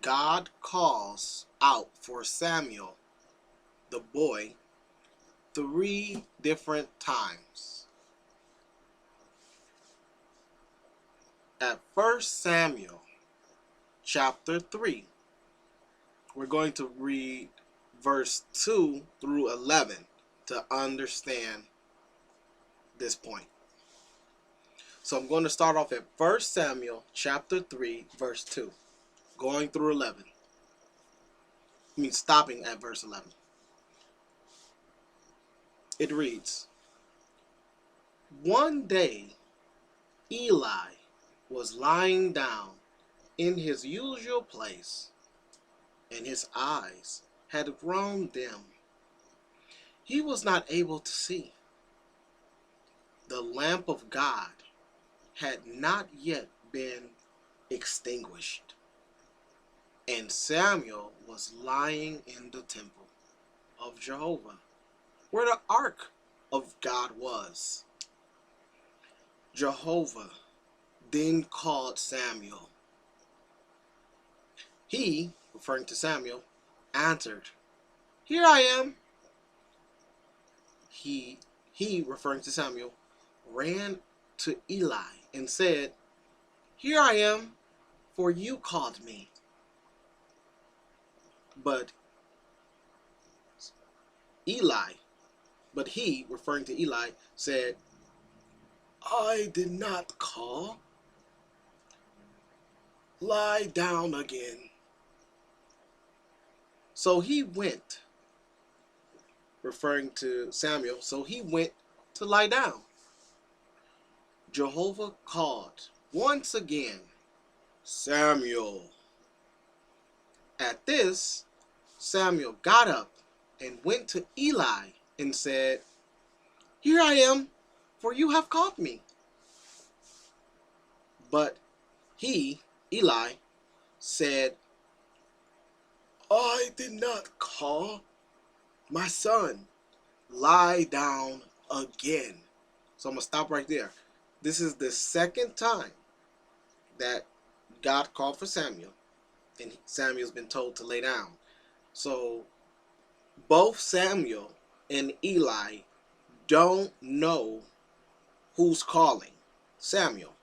God calls out for Samuel, the boy, 3 different times. At 1 Samuel chapter 3, we're going to read verse 2 through 11 to understand this point. So I'm going to start off at 1 Samuel chapter 3, verse 2, going through 11. Stopping at verse 11. It reads, "One day Eli was lying down in his usual place, and his eyes had grown dim. He was not able to see. The lamp of God had not yet been extinguished, and Samuel was lying in the temple of Jehovah, where the ark of God was. Jehovah then called Samuel. He," referring to Samuel, "answered, 'Here I am.' He, referring to Samuel, ran to Eli and said, 'Here I am, for you called me.' But he, referring to Eli, said, 'I did not call. Lie down again.' So he went," referring to Samuel, "so he went to lie down. Jehovah called once again, 'Samuel.' At this, Samuel got up and went to Eli and said, 'Here I am, for you have called me.' But he, Eli, said, 'I did not call. My son, lie down again.'" So I'm going to stop right there. This is the second time that God called for Samuel, and Samuel's been told to lay down. So both Samuel and Eli don't know who's calling Samuel.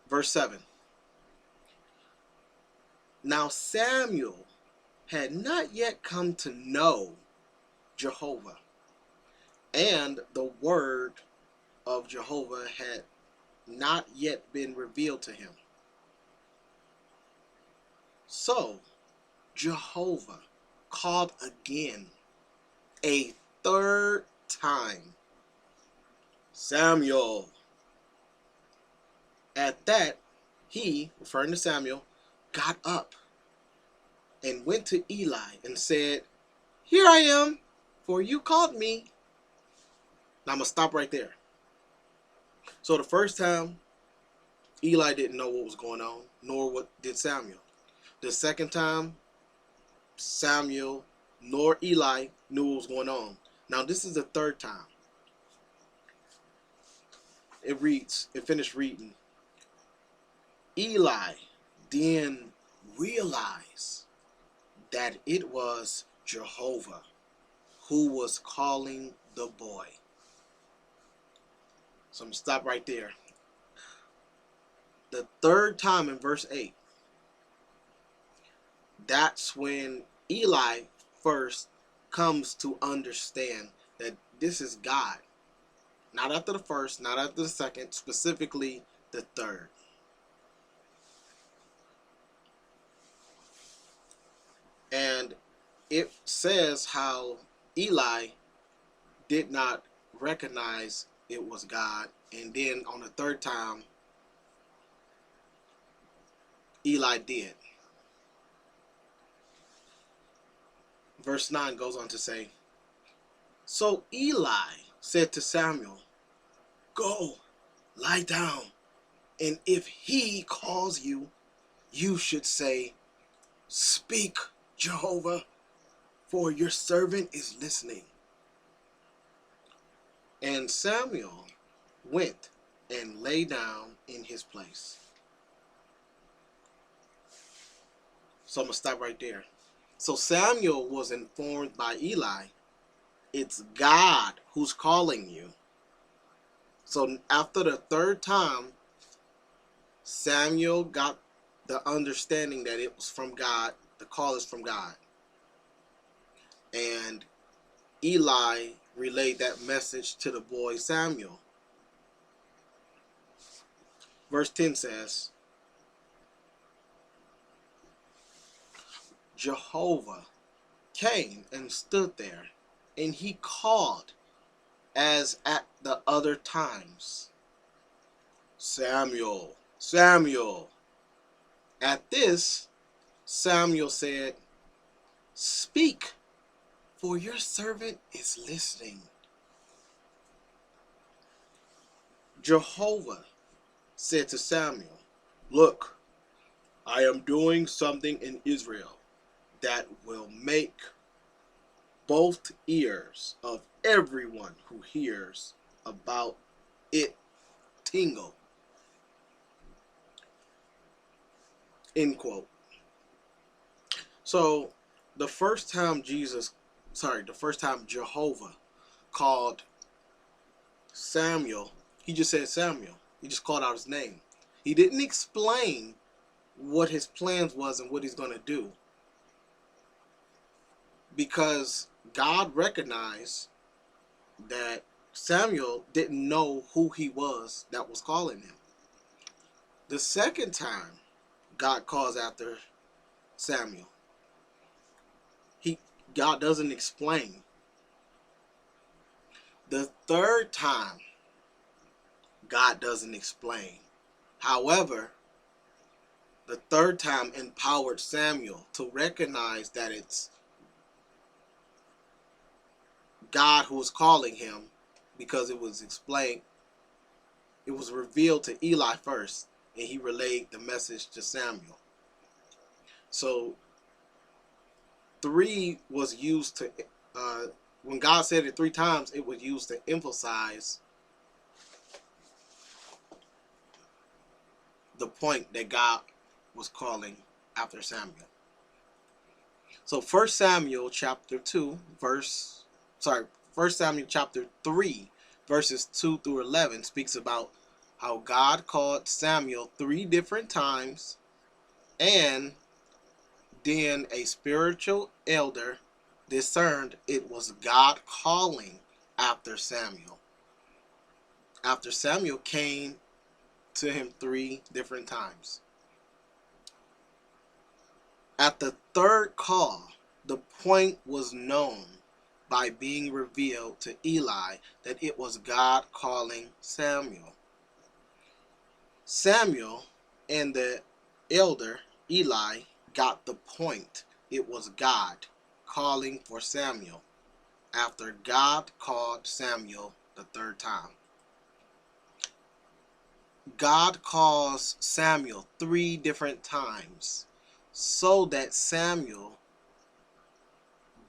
Verse 7. Now Samuel had not yet come to know Jehovah, and the word of Jehovah had not yet been revealed to him. So Jehovah called again, a third time, "Samuel." At that, he, referring to Samuel, got up and went to Eli and said, "Here I am, for you called me." Now I'm going to stop right there. So the first time, Eli didn't know what was going on, nor what did Samuel. The second time, Samuel nor Eli knew what was going on. Now this is the third time. It finished reading, "Eli then realized that it was Jehovah who was calling the boy." So I'm going to stop right there. The third time in verse 8, that's when Eli first comes to understand that this is God. Not after the first, not after the second, specifically the third. And it says how Eli did not recognize it was God. And then on the third time, Eli did. Verse 9 goes on to say, "So Eli said to Samuel, 'Go, lie down, and if he calls you, you should say, "Speak, Jehovah, for your servant is listening." And Samuel went and lay down in his place. So I'm going to stop right there. So Samuel was informed by Eli, it's God who's calling you. So after the third time, Samuel got the understanding that it was from God. The call is from God. And Eli relayed that message to the boy Samuel. Verse 10 says, Jehovah came and stood there, and he called as at the other times, Samuel, Samuel. At this, Samuel said, Speak, for your servant is listening. Jehovah said to Samuel, Look, I am doing something in Israel that will make both ears of everyone who hears about it tingle. End quote. So the first time Jehovah called Samuel, he just said Samuel. He just called out his name. He didn't explain what his plans was and what he's going to do, because God recognized that Samuel didn't know who he was that was calling him. The second time God calls after Samuel, God doesn't explain. The third time, God doesn't explain. However, the third time empowered Samuel to recognize that it's God who was calling him, because it was explained, it was revealed to Eli first, and he relayed the message to Samuel. So 3 was used to, when God said it 3 times, it was used to emphasize the point that God was calling after Samuel. So 1 Samuel chapter 3, verses 2 through 11 speaks about how God called Samuel 3 different times, and then a spiritual elder discerned it was God calling after Samuel. After Samuel came to him 3 different times. At the third call, the point was known by being revealed to Eli that it was God calling Samuel. Samuel and the elder Eli got the point. It was God calling for Samuel after God called Samuel the third time. God calls Samuel 3 different times so that Samuel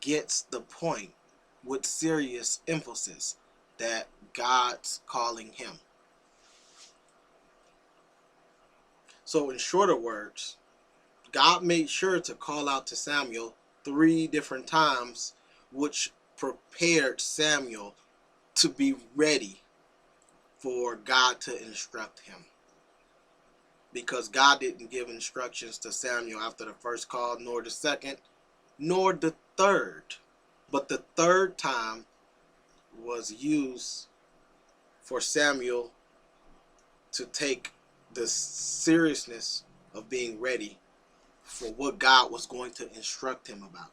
gets the point with serious emphasis that God's calling him. So in shorter words, God made sure to call out to Samuel 3 different times, which prepared Samuel to be ready for God to instruct him. Because God didn't give instructions to Samuel after the first call, nor the second, nor the third. But the third time was used for Samuel to take the seriousness of being ready for what God was going to instruct him about.